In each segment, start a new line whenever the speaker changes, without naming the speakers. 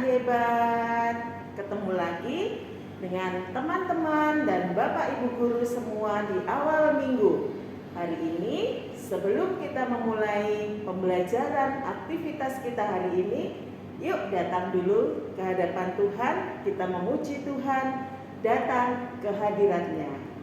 hebat. Ketemu lagi dengan teman-teman dan Bapak Ibu guru semua di awal minggu. Hari ini sebelum kita memulai pembelajaran aktivitas kita hari ini, yuk datang dulu ke hadapan Tuhan, kita memuji Tuhan, datang ke hadirat-Nya.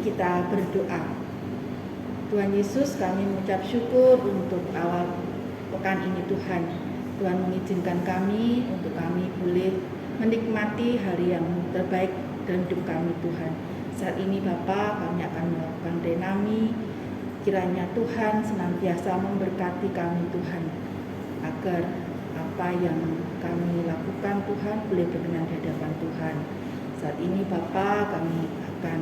Kita berdoa. Tuhan Yesus, kami mengucap syukur untuk awal pekan ini Tuhan. Tuhan mengizinkan kami untuk kami boleh menikmati hari yang terbaik dalam hidup kami Tuhan. Saat ini Bapa, kami akan melakukan renami. Kiranya Tuhan senantiasa memberkati kami Tuhan, agar apa yang kami lakukan Tuhan boleh berkenan di hadapan Tuhan. Saat ini Bapa, kami akan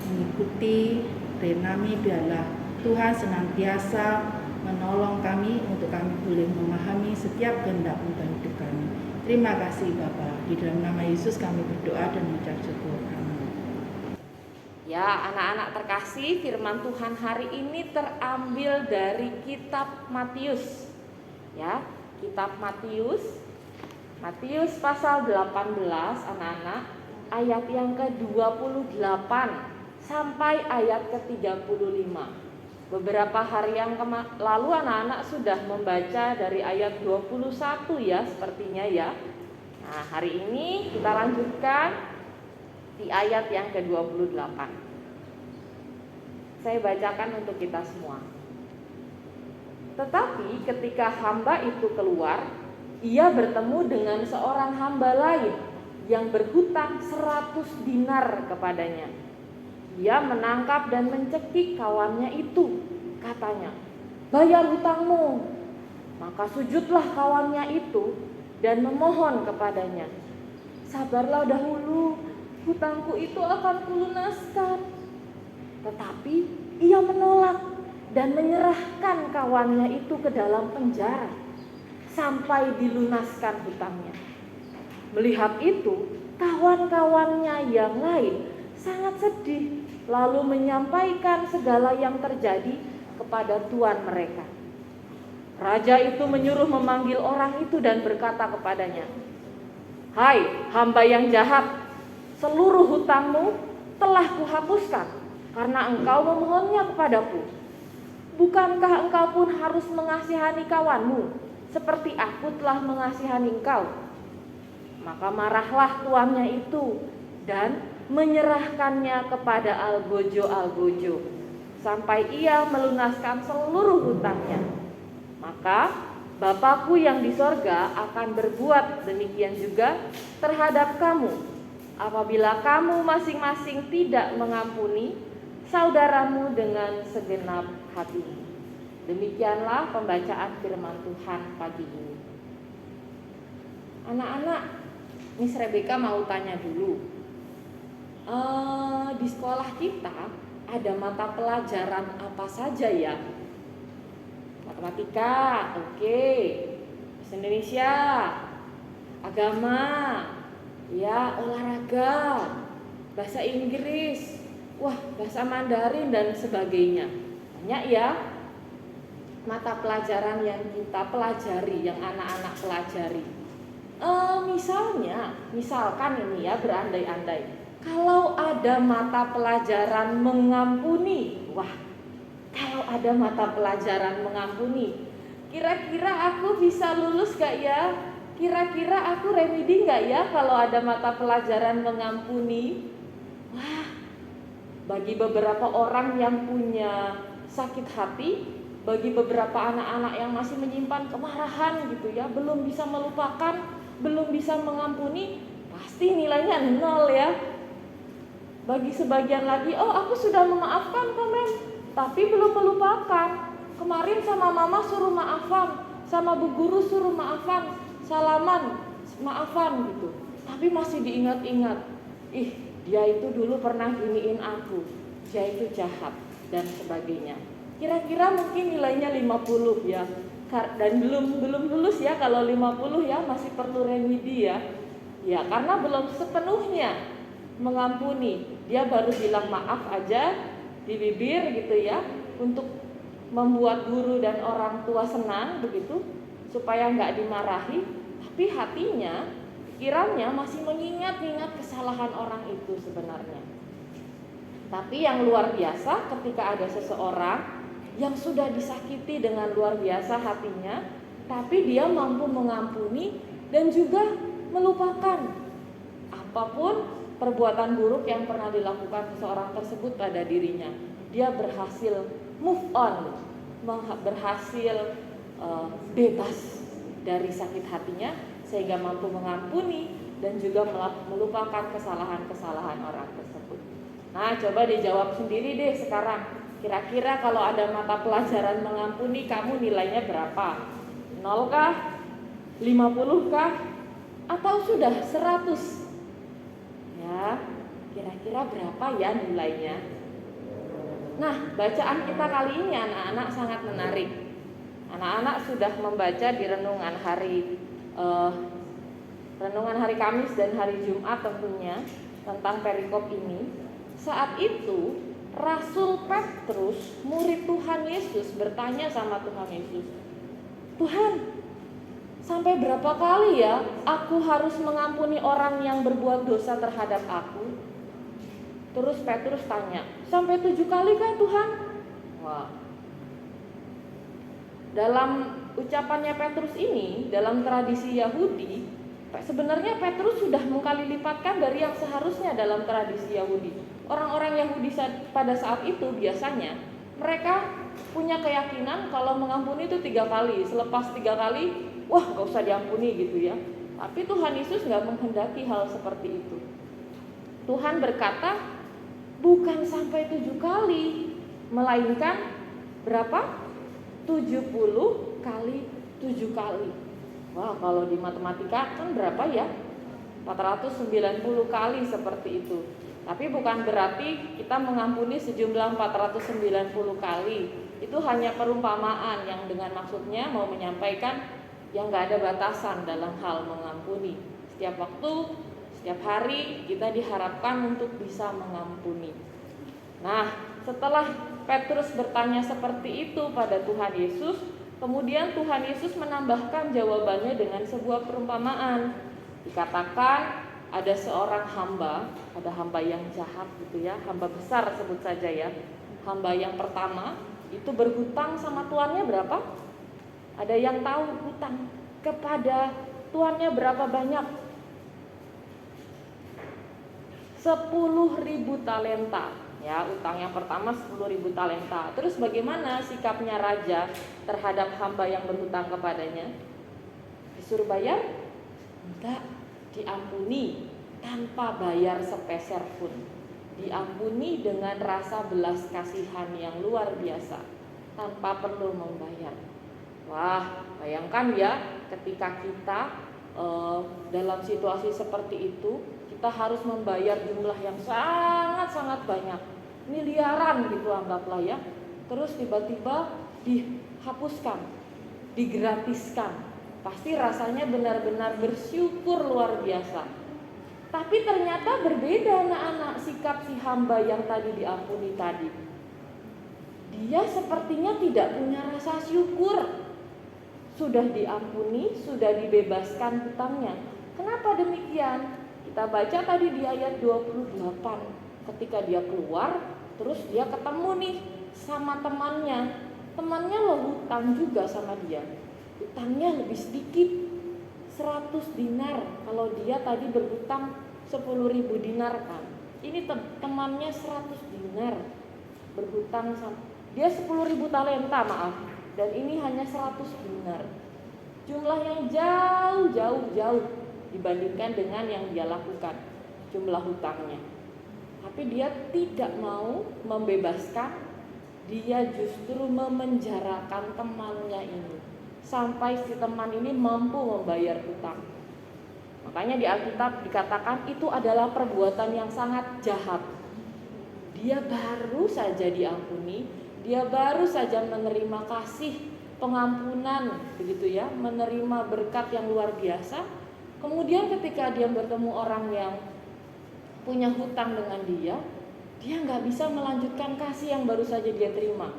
mengikuti renami, biarlah Tuhan senantiasa menolong kami untuk kami boleh memahami setiap kehendak tentang hidup kami. Terima kasih Bapa, di dalam nama Yesus kami berdoa dan mengucap syukur. Amin.
Ya, anak-anak terkasih, firman Tuhan hari ini terambil dari kitab Matius. Ya, kitab Matius pasal 18 anak-anak, ayat yang ke-28 sampai ayat ke-35. Beberapa hari yang lalu anak-anak sudah membaca dari ayat 21 ya sepertinya ya. Nah, hari ini kita lanjutkan di ayat yang ke-28. Saya bacakan untuk kita semua. Tetapi ketika hamba itu keluar, ia bertemu dengan seorang hamba lain yang berhutang 100 dinar kepadanya. Dia menangkap dan mencekik kawannya itu. Katanya, "Bayar hutangmu." Maka sujudlah kawannya itu dan memohon kepadanya, "Sabarlah dahulu, hutangku itu akan kulunaskan." Tetapi ia menolak dan menyerahkan kawannya itu ke dalam penjara sampai dilunaskan hutangnya. Melihat itu, kawan-kawannya yang lain sangat sedih, lalu menyampaikan segala yang terjadi kepada tuan mereka. Raja itu menyuruh memanggil orang itu dan berkata kepadanya, "Hai hamba yang jahat, seluruh hutangmu telah kuhapuskan karena engkau memohonnya kepadaku. Bukankah engkau pun harus mengasihani kawanmu seperti aku telah mengasihani engkau? Maka marahlah tuannya itu dan menyerahkannya kepada algojo sampai ia melunaskan seluruh hutangnya. Maka Bapakku yang di sorga akan berbuat demikian juga terhadap kamu apabila kamu masing-masing tidak mengampuni saudaramu dengan segenap hati. Demikianlah pembacaan firman Tuhan pagi ini. Anak-anak, Miss Rebecca mau tanya dulu. Di sekolah kita ada mata pelajaran apa saja ya? Matematika, oke. Bahasa Indonesia, agama, ya, olahraga, bahasa Inggris, bahasa Mandarin dan sebagainya. Banyak ya mata pelajaran yang kita pelajari, yang anak-anak pelajari. Misalkan ini ya, berandai-andai, kalau ada mata pelajaran mengampuni, kalau ada mata pelajaran mengampuni, kira-kira aku bisa lulus gak ya? Kira-kira aku remedi gak ya kalau ada mata pelajaran mengampuni? Bagi beberapa orang yang punya sakit hati, bagi beberapa anak-anak yang masih menyimpan kemarahan gitu ya, belum bisa melupakan, belum bisa mengampuni, pasti nilainya 0 ya. Bagi sebagian lagi, aku sudah memaafkan kok Mem, tapi belum melupakan. Kemarin sama mama suruh maafan, sama bu guru suruh maafan, salaman, maafan gitu. Tapi masih diingat-ingat. Dia itu dulu pernah giniin aku, dia itu jahat dan sebagainya. Kira-kira mungkin nilainya 50 ya. Dan belum lulus ya kalau 50 ya, masih perlu remedi ya. Ya, karena belum sepenuhnya mengampuni. Dia baru bilang maaf aja di bibir gitu ya, untuk membuat guru dan orang tua senang begitu, supaya nggak dimarahi, tapi hatinya, pikirannya masih mengingat-ingat kesalahan orang itu sebenarnya. Tapi yang luar biasa ketika ada seseorang yang sudah disakiti dengan luar biasa hatinya, tapi dia mampu mengampuni dan juga melupakan apapun perbuatan buruk yang pernah dilakukan seseorang tersebut pada dirinya. Dia berhasil move on, berhasil bebas dari sakit hatinya, sehingga mampu mengampuni dan juga melupakan kesalahan-kesalahan orang tersebut. Nah, coba dijawab sendiri deh sekarang. Kira-kira kalau ada mata pelajaran mengampuni, kamu nilainya berapa? 0 kah? 50 kah? Atau sudah 100? Ya, kira-kira berapa ya nilainya? Nah, bacaan kita kali ini anak-anak sangat menarik. Anak-anak sudah membaca di renungan hari Kamis dan hari Jumat tentunya tentang perikop ini. Saat itu Rasul Petrus, murid Tuhan Yesus, bertanya sama Tuhan Yesus, Tuhan, sampai berapa kali ya aku harus mengampuni orang yang berbuat dosa terhadap aku? Terus Petrus tanya, sampai 7 kali kah Tuhan? Dalam ucapannya Petrus ini, dalam tradisi Yahudi, sebenarnya Petrus sudah mengkali lipatkan dari yang seharusnya dalam tradisi Yahudi. Orang-orang Yahudi pada saat itu biasanya mereka punya keyakinan kalau mengampuni itu 3 kali. Selepas 3 kali, gak usah diampuni gitu ya. Tapi Tuhan Yesus gak menghendaki hal seperti itu. Tuhan berkata, bukan sampai 7 kali, melainkan berapa? 70 kali 7 kali. Kalau di matematika kan berapa ya? 490 kali seperti itu. Tapi bukan berarti kita mengampuni sejumlah 490 kali. Itu hanya perumpamaan yang dengan maksudnya mau menyampaikan yang gak ada batasan dalam hal mengampuni. Setiap waktu, setiap hari kita diharapkan untuk bisa mengampuni. Nah, setelah Petrus bertanya seperti itu pada Tuhan Yesus, kemudian Tuhan Yesus menambahkan jawabannya dengan sebuah perumpamaan. Dikatakan ada seorang hamba, ada hamba yang jahat gitu ya, hamba besar sebut saja ya. Hamba yang pertama itu berhutang sama tuannya berapa? Ada yang tahu hutang kepada tuannya berapa banyak? 10.000 talenta. Ya, utang yang pertama 10.000 talenta. Terus bagaimana sikapnya raja terhadap hamba yang berhutang kepadanya? Disuruh bayar? Enggak, diampuni tanpa bayar sepeser pun. Diampuni dengan rasa belas kasihan yang luar biasa, tanpa perlu membayar. Wah, bayangkan ya, ketika kita dalam situasi seperti itu, kita harus membayar jumlah yang sangat-sangat banyak, miliaran gitu anggaplah ya. Terus tiba-tiba dihapuskan, digratiskan. Pasti rasanya benar-benar bersyukur luar biasa. Tapi ternyata berbeda anak-anak sikap si hamba yang tadi diampuni tadi. Dia sepertinya tidak punya rasa syukur. Sudah diampuni, sudah dibebaskan hutangnya. Kenapa demikian? Kita baca tadi di ayat 28. Ketika dia keluar, terus dia ketemu nih sama temannya. Temannya lo hutang juga sama dia. Hutangnya lebih sedikit, 100 dinar. Kalau dia tadi berhutang 10.000 dinar kan. Ini temannya 100 dinar berhutang sama dia 10.000 talenta maaf. Dan ini hanya 100 dinar. Jumlah yang jauh dibandingkan dengan yang dia lakukan, jumlah hutangnya. Tapi dia tidak mau membebaskan, dia justru memenjarakan temannya ini sampai si teman ini mampu membayar hutang. Makanya di Alkitab dikatakan itu adalah perbuatan yang sangat jahat. Dia baru saja diampuni, dia baru saja menerima kasih, pengampunan begitu ya, menerima berkat yang luar biasa. Kemudian ketika dia bertemu orang yang punya hutang dengan dia nggak bisa melanjutkan kasih yang baru saja dia terima.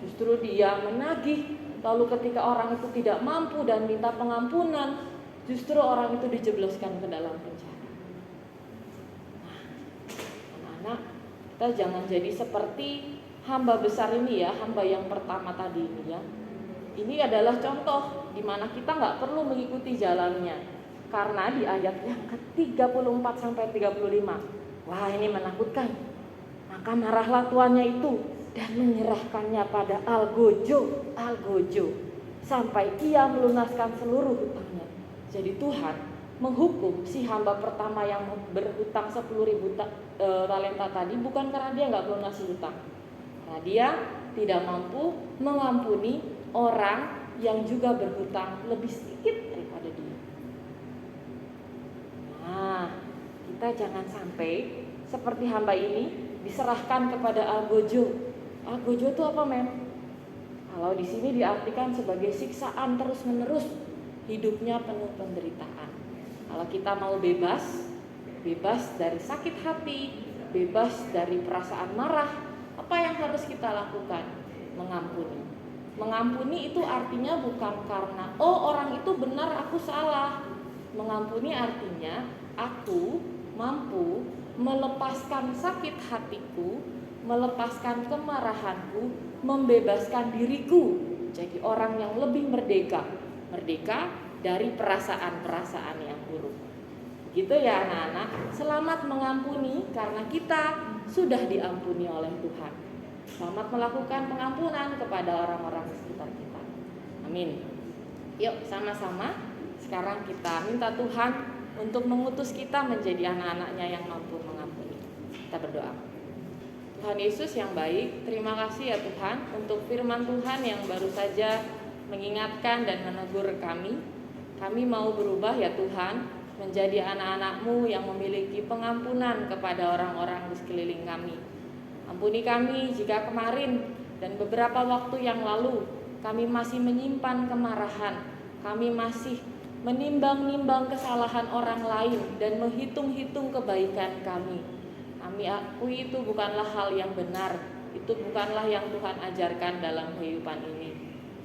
Justru dia menagih. Lalu ketika orang itu tidak mampu dan minta pengampunan, justru orang itu dijebloskan ke dalam penjara. Nah, anak-anak, kita jangan jadi seperti hamba besar ini ya, hamba yang pertama tadi ini ya. Ini adalah contoh di mana kita nggak perlu mengikuti jalannya. Karena di ayat yang ke-34 sampai 35, wah ini menakutkan. Maka marahlah tuannya itu dan menyerahkannya pada algojo sampai ia melunaskan seluruh hutangnya. Jadi Tuhan menghukum si hamba pertama yang berhutang 10.000 talenta tadi bukan karena dia nggak melunasi hutang. Karena dia tidak mampu mengampuni orang yang juga berhutang lebih sedikit daripada dia. Nah, kita jangan sampai seperti hamba ini diserahkan kepada algojo. Algojo itu apa, Mem? Kalau di sini diartikan sebagai siksaan terus-menerus, hidupnya penuh penderitaan. Kalau kita mau bebas dari sakit hati, bebas dari perasaan marah, apa yang harus kita lakukan? Mengampuni. Mengampuni itu artinya bukan karena orang itu benar, aku salah. Mengampuni artinya aku mampu melepaskan sakit hatiku, melepaskan kemarahanku, membebaskan diriku jadi orang yang lebih merdeka dari perasaan-perasaan yang buruk. Gitu ya anak-anak, selamat mengampuni karena kita sudah diampuni oleh Tuhan. Selamat melakukan pengampunan kepada orang-orang di sekitar kita. Amin. Yuk sama-sama sekarang kita minta Tuhan untuk mengutus kita menjadi anak-anaknya yang mampu mengampuni. Kita berdoa. Tuhan Yesus yang baik, terima kasih ya Tuhan untuk firman Tuhan yang baru saja mengingatkan dan menegur kami. Kami mau berubah ya Tuhan, menjadi anak-anak-Mu yang memiliki pengampunan kepada orang-orang di sekeliling kami. Ampuni kami jika kemarin dan beberapa waktu yang lalu kami masih menyimpan kemarahan, kami masih menimbang-nimbang kesalahan orang lain dan menghitung-hitung kebaikan kami. Kami akui itu bukanlah hal yang benar, itu bukanlah yang Tuhan ajarkan dalam kehidupan ini.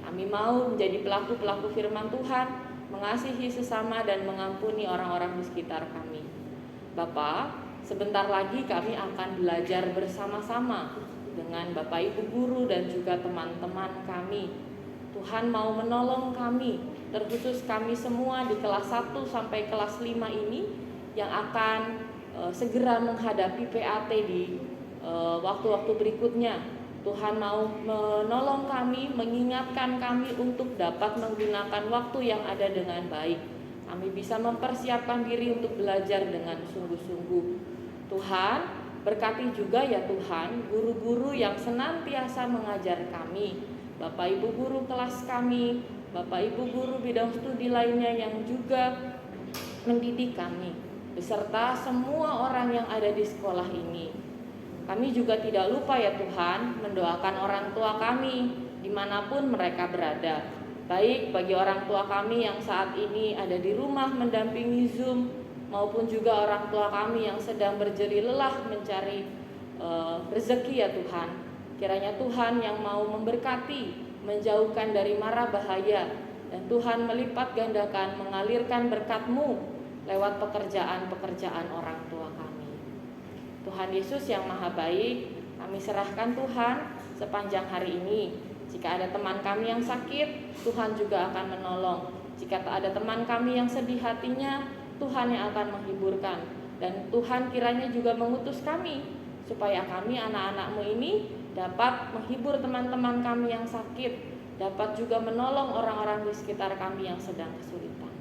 Kami mau menjadi pelaku-pelaku firman Tuhan, mengasihi sesama dan mengampuni orang-orang di sekitar kami. Bapak, sebentar lagi kami akan belajar bersama-sama dengan Bapak Ibu guru dan juga teman-teman kami. Tuhan mau menolong kami, terkhusus kami semua di kelas 1 sampai kelas 5 ini yang akan segera menghadapi PAT di waktu-waktu berikutnya. Tuhan mau menolong kami, mengingatkan kami untuk dapat menggunakan waktu yang ada dengan baik. Kami bisa mempersiapkan diri untuk belajar dengan sungguh-sungguh. Tuhan, berkati juga ya Tuhan, guru-guru yang senantiasa mengajar kami, Bapak Ibu guru kelas kami, Bapak Ibu guru bidang studi lainnya yang juga mendidik kami, beserta semua orang yang ada di sekolah ini. Kami juga tidak lupa ya Tuhan, mendoakan orang tua kami dimanapun mereka berada. Baik bagi orang tua kami yang saat ini ada di rumah mendampingi Zoom, maupun juga orang tua kami yang sedang berjerih lelah mencari rezeki ya Tuhan. Kiranya Tuhan yang mau memberkati, menjauhkan dari mara bahaya, dan Tuhan melipat gandakan, mengalirkan berkat-Mu lewat pekerjaan-pekerjaan orang tua kami. Tuhan Yesus yang maha baik, kami serahkan Tuhan sepanjang hari ini. Jika ada teman kami yang sakit, Tuhan juga akan menolong. Jika tak ada teman kami yang sedih hatinya, Tuhan yang akan menghiburkan. Dan Tuhan kiranya juga mengutus kami, supaya kami anak-anak-Mu ini dapat menghibur teman-teman kami yang sakit, dapat juga menolong orang-orang di sekitar kami yang sedang kesulitan.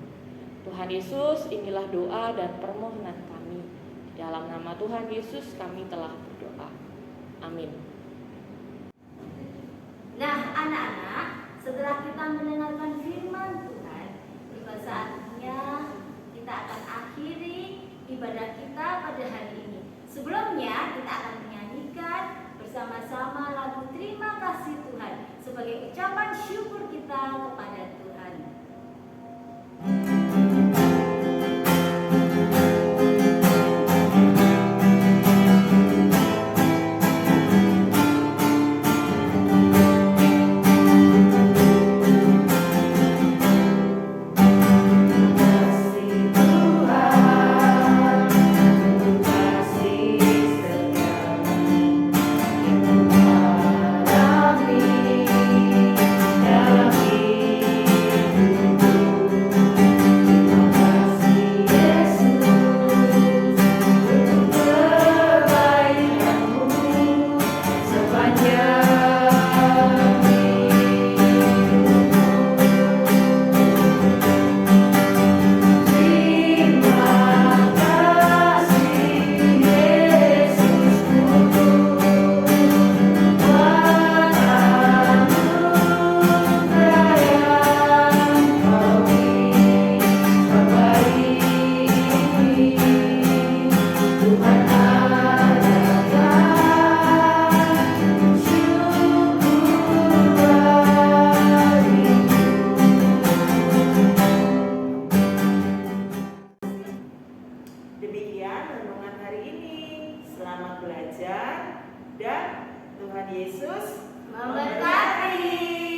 Tuhan Yesus, inilah doa dan permohonan kami. Dalam nama Tuhan Yesus kami telah berdoa. Amin.
Nah, anak-anak, setelah kita mendengarkan firman Tuhan, tiba saatnya kita akan akhiri ibadah kita pada hari ini. Sebelumnya, kita akan menyanyikan bersama-sama lagu Terima Kasih Tuhan sebagai ucapan syukur kita kepada Tuhan.
belajar dan Tuhan Yesus
memberkati.